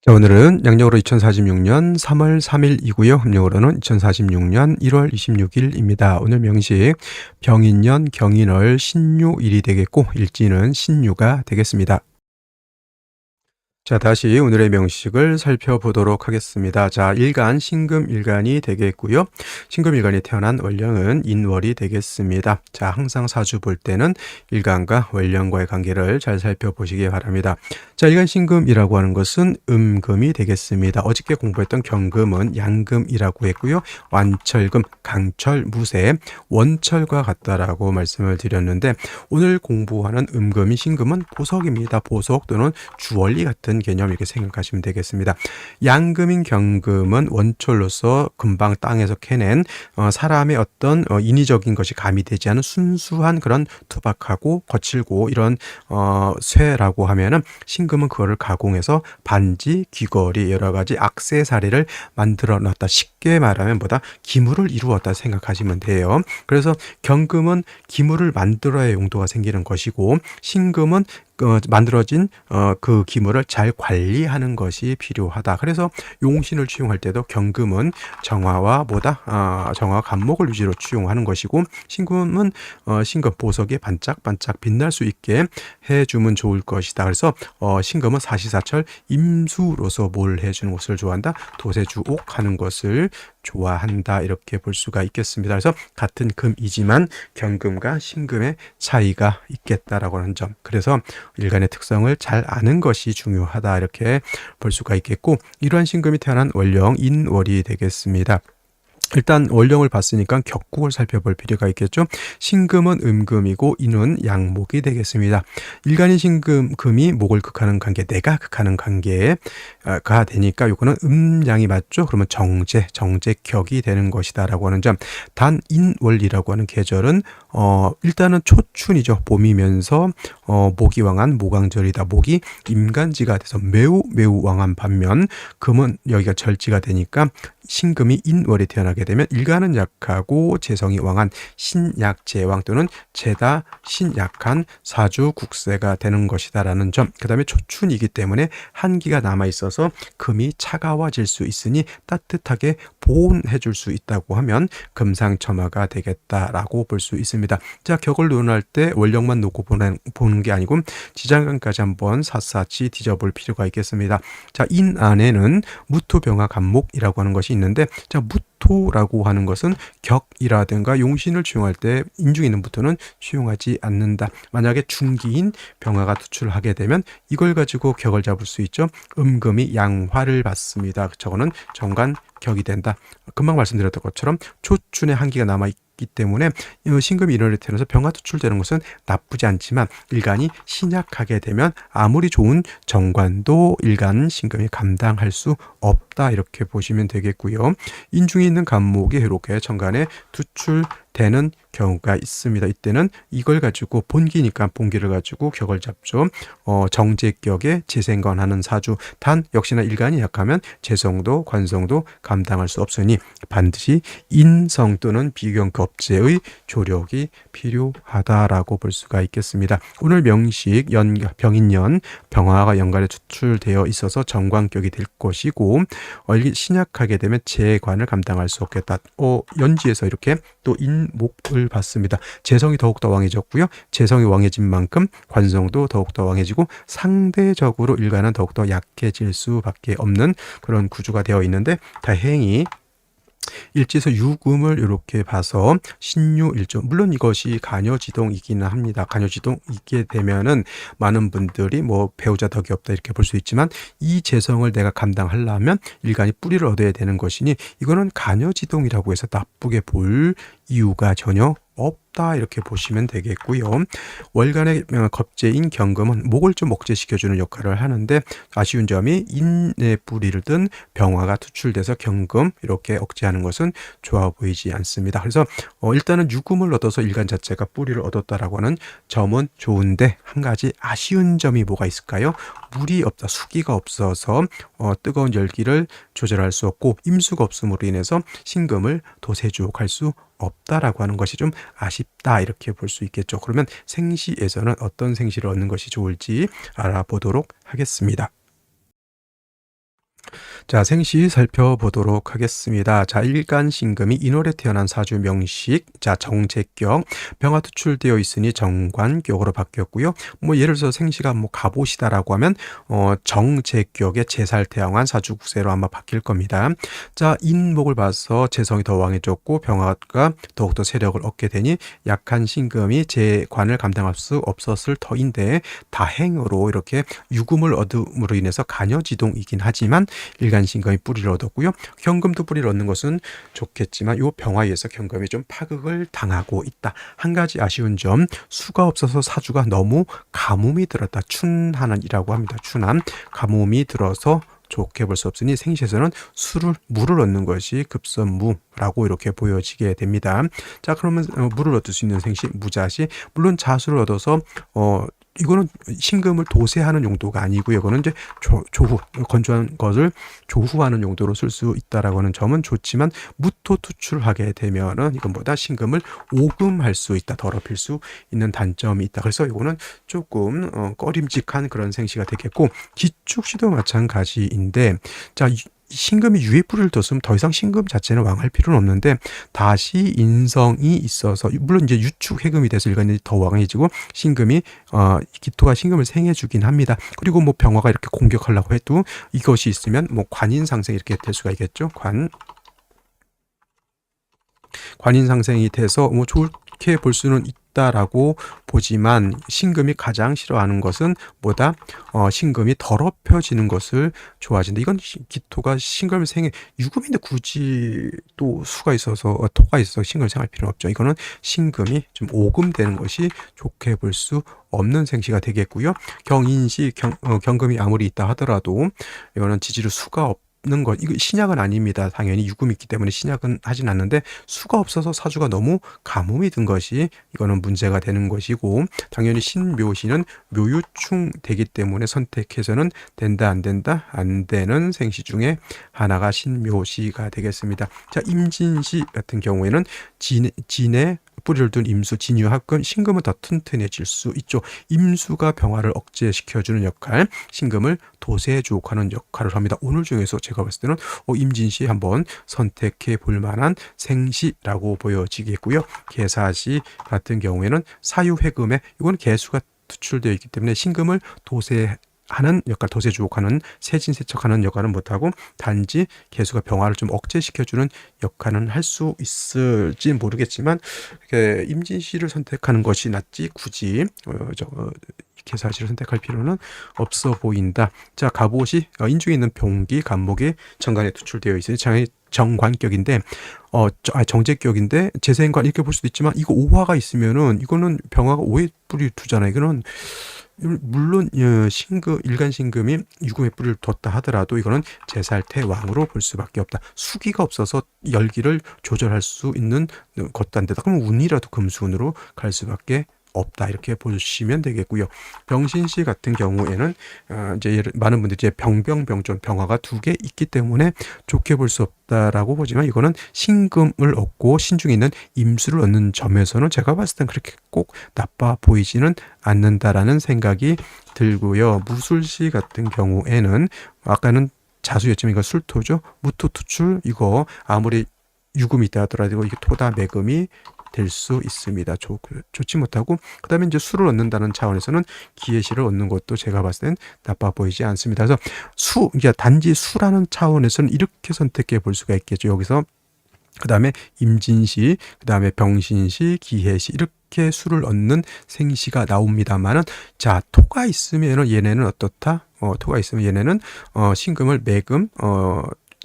자, 오늘은 양력으로 2046년 3월 3일이고요. 음력으로는 2046년 1월 26일입니다. 오늘 명식 병인년 경인월 신유일이 되겠고 일지는 신유가 되겠습니다. 자, 다시 오늘의 명식을 살펴보도록 하겠습니다. 자, 일간, 신금일간이 되겠고요. 신금일간이 태어난 월령은 인월이 되겠습니다. 자, 항상 사주 볼 때는 일간과 월령과의 관계를 잘 살펴보시기 바랍니다. 자, 일간 신금이라고 하는 것은 음금이 되겠습니다. 어저께 공부했던 경금은 양금이라고 했고요. 완철금, 강철, 무쇠, 원철과 같다라고 말씀을 드렸는데 오늘 공부하는 음금이 신금은 보석입니다. 보석 또는 주원리 같은 개념 이렇게 생각하시면 되겠습니다. 양금인 경금은 원철로서 금방 땅에서 캐낸 사람의 어떤 인위적인 것이 가미되지 않은 순수한 그런 투박하고 거칠고 이런 쇠라고 하면은 신금은 그거를 가공해서 반지, 귀걸이 여러 가지 액세서리를 만들어 놨다. 쉽게 말하면 뭐다 기물을 이루었다 생각하시면 돼요. 그래서 경금은 기물을 만들어야 용도가 생기는 것이고 신금은 만들어진 그 기물을 잘 관리하는 것이 필요하다. 그래서 용신을 취용할 때도 경금은 정화와 정화와 간목을 위주로 취용하는 것이고 신금은 신금 보석에 반짝반짝 빛날 수 있게 해주면 좋을 것이다. 그래서 신금은 사시사철 임수로서 뭘 해주는 것을 좋아한다. 도세주옥 하는 것을 좋아한다. 이렇게 볼 수가 있겠습니다. 그래서 같은 금이지만 경금과 신금의 차이가 있겠다라고 하는 점. 그래서 일간의 특성을 잘 아는 것이 중요하다. 이렇게 볼 수가 있겠고 이러한 신금이 태어난 월령 인월이 되겠습니다. 일단 월령을 봤으니까 격국을 살펴볼 필요가 있겠죠. 신금은 음금이고 인은 양목이 되겠습니다. 일간인 신금이 목을 극하는 관계, 내가 극하는 관계가 되니까 요거는 음양이 맞죠. 그러면 정제격이 되는 것이다 라고 하는 점. 단 인월이라고 하는 계절은 일단은 초춘이죠. 봄이면서 목이 왕한 모강절이다. 목이 임간지가 돼서 매우 왕한 반면 금은 여기가 절지가 되니까 신금이 인월에 태어나게 되면 일간은 약하고 재성이 왕한 신약재왕 또는 재다 신약한 사주국세가 되는 것이다라는 점. 그 다음에 초춘이기 때문에 한기가 남아있어서 금이 차가워질 수 있으니 따뜻하게 보온해 줄 수 있다고 하면 금상첨화가 되겠다라고 볼 수 있습니다. 자, 격을 논할 때 원령만 놓고 보는 게 아니고 지장간까지 한번 샅샅이 뒤져볼 필요가 있겠습니다. 자, 인 안에는 무토병화 간목이라고 하는 것이 있는데 자, 무토라고 하는 것은 격이라든가 용신을 취용할 때 인중에 있는 무토는 취용하지 않는다. 만약에 중기인 병화가 투출하게 되면 이걸 가지고 격을 잡을 수 있죠. 음금이 양화를 받습니다. 저거는 정관격이 된다. 금방 말씀드렸던 것처럼 초춘의 한기가 남아있기 때문에 신금이 인월에 태어나서 병화 투출되는 것은 나쁘지 않지만 일간이 신약하게 되면 아무리 좋은 정관도 일간 신금이 감당할 수 없다. 이렇게 보시면 되겠고요. 인중에 있는 간목이 이렇게 정관에 투출되는 경우가 있습니다. 이때는 이걸 가지고 본기니까 본기를 가지고 격을 잡죠. 정제격에 재생관하는 사주. 단 역시나 일간이 약하면 재성도 관성도 감당할 수 없으니 반드시 인성 또는 비경급제의 조력이 필요하다라고 볼 수가 있겠습니다. 오늘 명식 병인년 병화가 연간에 추출되어 있어서 정관격이 될 것이고 신약하게 되면 재관을 감당할 수 없겠다. 연지에서 이렇게 또 인목을 받습니다. 재성이 더욱더 왕해졌고요. 재성이 왕해진 만큼 관성도 더욱더 왕해지고 상대적으로 일간은 더욱더 약해질 수밖에 없는 그런 구조가 되어 있는데 다행히 일지에서 유금을 이렇게 봐서 신유일조, 물론 이것이 간여지동이기는 합니다. 간여지동이게 되면은 많은 분들이 뭐 배우자 덕이 없다 이렇게 볼 수 있지만 이 재성을 내가 감당하려면 일간이 뿌리를 얻어야 되는 것이니 이거는 간여지동이라고 해서 나쁘게 볼 이유가 전혀 없다 이렇게 보시면 되겠고요. 월간의 겁재인 경금은 목을 좀 억제시켜주는 역할을 하는데 아쉬운 점이 인의 뿌리를 든 병화가 투출돼서 경금 이렇게 억제하는 것은 좋아 보이지 않습니다. 그래서 일단은 유금을 얻어서 일간 자체가 뿌리를 얻었다라고 하는 점은 좋은데 한 가지 아쉬운 점이 뭐가 있을까요? 물이 없다, 수기가 없어서 뜨거운 열기를 조절할 수 없고 임수가 없음으로 인해서 신금을 도세주옥할 수 없다라고 하는 것이 좀 아쉽다 이렇게 볼 수 있겠죠. 그러면 생시에서는 어떤 생시를 얻는 것이 좋을지 알아보도록 하겠습니다. 자, 생시 살펴보도록 하겠습니다. 자, 일간신금이 인월에 태어난 사주 명식, 자, 정제격, 병화 투출되어 있으니 정관격으로 바뀌었고요. 뭐 예를 들어서 생시가 뭐 갑옷이다라고 하면 정제격의 제살태양한 사주국세로 아마 바뀔 겁니다. 자, 인목을 봐서 재성이 더 왕해졌고 병화가 더욱더 세력을 얻게 되니 약한 신금이 제관을 감당할 수 없었을 터인데 다행으로 이렇게 유금을 얻음으로 인해서 간여지동이긴 하지만 일간신금이 뿌리를 얻었고요. 경금도 뿌리를 얻는 것은 좋겠지만 이 병화에 의해서 경금이 좀 파극을 당하고 있다. 한 가지 아쉬운 점, 수가 없어서 사주가 너무 가뭄이 들었다. 춘한이라고 합니다. 춘한, 가뭄이 들어서 좋게 볼 수 없으니 생시에서는 물을 얻는 것이 급선무라고 이렇게 보여지게 됩니다. 자, 그러면 물을 얻을 수 있는 생시 무자시, 물론 자수를 얻어서 이거는 신금을 도세하는 용도가 아니고요. 이거는 이제 조후, 건조한 것을 조후하는 용도로 쓸 수 있다라고 하는 점은 좋지만 무토 투출하게 되면은 이것보다 신금을 오금할 수 있다, 더럽힐 수 있는 단점이 있다. 그래서 이거는 조금 꺼림직한 그런 생시가 되겠고, 기축시도 마찬가지인데, 자, 신금이 유의 뿌리를 뒀으면 더 이상 신금 자체는 왕할 필요는 없는데 다시 인성이 있어서, 물론 이제 유축 해금이 돼서 일간이 더 왕해지고 신금이 기토가 신금을 생해주긴 합니다. 그리고 뭐 병화가 이렇게 공격하려고 해도 이것이 있으면 뭐 관인 상생 이렇게 될 수가 있겠죠. 관인 상생이 돼서 뭐 좋게 볼 수는 있다라고 보지만 신금이 가장 싫어하는 것은 뭐다? 신금이 더럽혀지는 것을 좋아하진다. 이건 기토가 신금을 생해, 유금인데 굳이 또 수가 있어서 토가 있어서 신금을 생할 필요는 없죠. 이거는 신금이 좀 오금되는 것이 좋게 볼 수 없는 생시가 되겠고요. 경인시 경금이 아무리 있다 하더라도 이거는 지지로 수가 없는 것, 이거 신약은 아닙니다. 당연히 유금이 있기 때문에 신약은 하진 않는데 수가 없어서 사주가 너무 가뭄이 든 것이 이거는 문제가 되는 것이고, 당연히 신묘시는 묘유충 되기 때문에 선택해서는 된다 안 된다 안 되는 생시 중에 하나가 신묘시가 되겠습니다. 자, 임진시 같은 경우에는 진에 뿌리를 둔 임수, 진유합금, 신금은 더 튼튼해질 수 있죠. 임수가 병화를 억제시켜주는 역할, 신금을 도세주옥하는 역할을 합니다. 오늘 중에서 제가 봤을 때는 임진시 한번 선택해 볼 만한 생시라고 보여지겠고요. 계사시 같은 경우에는 사유회금에, 이건 개수가 투출되어 있기 때문에 신금을 도세하는 역할, 도세주옥하는, 세진세척하는 역할은 못하고 단지 개수가 병화를 좀 억제시켜주는 역할은 할 수 있을지 모르겠지만 임진시를 선택하는 것이 낫지 굳이 개사시를 선택할 필요는 없어 보인다. 자, 갑옷이 인중에 있는 병기, 간목이 정관에 투출되어 있으니 정관격인데 정제격인데 재생관 이렇게 볼 수도 있지만, 이거 오화가 있으면은 이거는 병화가 오해 뿌리 두잖아요. 이거는 물론 일간신금이 유금의 뿌리를 뒀다 하더라도 이거는 제살태왕으로 볼 수밖에 없다. 수기가 없어서 열기를 조절할 수 있는 것도 안 되다. 그러면 운이라도 금수운으로 갈 수밖에 없다, 이렇게 보시면 되겠고요. 병신시 같은 경우에는 이제 많은 분들이 이제 병존 병화가 두 개 있기 때문에 좋게 볼 수 없다라고 보지만, 이거는 신금을 얻고 신중에 있는 임수를 얻는 점에서는 제가 봤을 땐 그렇게 꼭 나빠 보이지는 않는다라는 생각이 들고요. 무술시 같은 경우에는 아까는 자수였지만 이거 술토죠. 무토 투출, 이거 아무리 유금이 있다 하더라도 이게 토다 매금이 될 수 있습니다. 좋지 못하고, 그 다음에 이제 수를 얻는다는 차원에서는 기회시를 얻는 것도 제가 봤을 땐 나빠 보이지 않습니다. 그래서 이게 단지 수라는 차원에서는 이렇게 선택해 볼 수가 있겠죠. 여기서 그 다음에 임진시, 그 다음에 병신시, 기해시, 이렇게 수를 얻는 생시가 나옵니다만은, 자, 토가 있으면 얘네는 어떻다? 토가 있으면 얘네는 신금을 매금,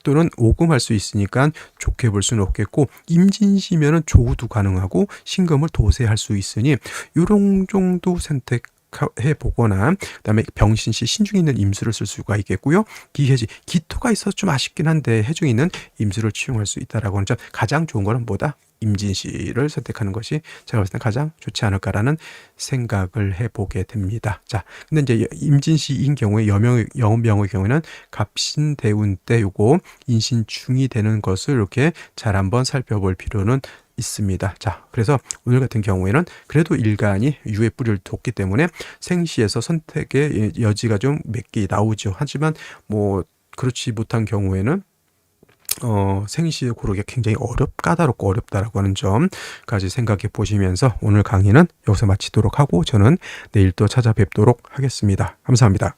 또는 오금할 수 있으니까 좋게 볼 수는 없겠고, 임진시면은 조우도 가능하고 신금을 도세할 수 있으니 요런 정도 선택해 보거나, 그다음에 병신시 신중에 있는 임수를 쓸 수가 있겠고요. 기해지, 기토가 있어서 좀 아쉽긴 한데 해중에 있는 임수를 취용할 수 있다라고 하는 점, 가장 좋은 거는 뭐다? 임진시를 선택하는 것이 제가 봤을 때 가장 좋지 않을까라는 생각을 해보게 됩니다. 자, 근데 이제 임진시인 경우에 여명의 경우에는 갑신대운 때 요거 인신충이 되는 것을 이렇게 잘 한번 살펴볼 필요는 있습니다. 자, 그래서 오늘 같은 경우에는 그래도 일간이 유의 뿌리를 뒀기 때문에 생시에서 선택의 여지가 좀 몇 개 나오죠. 하지만 뭐 그렇지 못한 경우에는 생시에 고르기가 굉장히 까다롭고 어렵다라고 하는 점까지 생각해 보시면서 오늘 강의는 여기서 마치도록 하고 저는 내일 또 찾아뵙도록 하겠습니다. 감사합니다.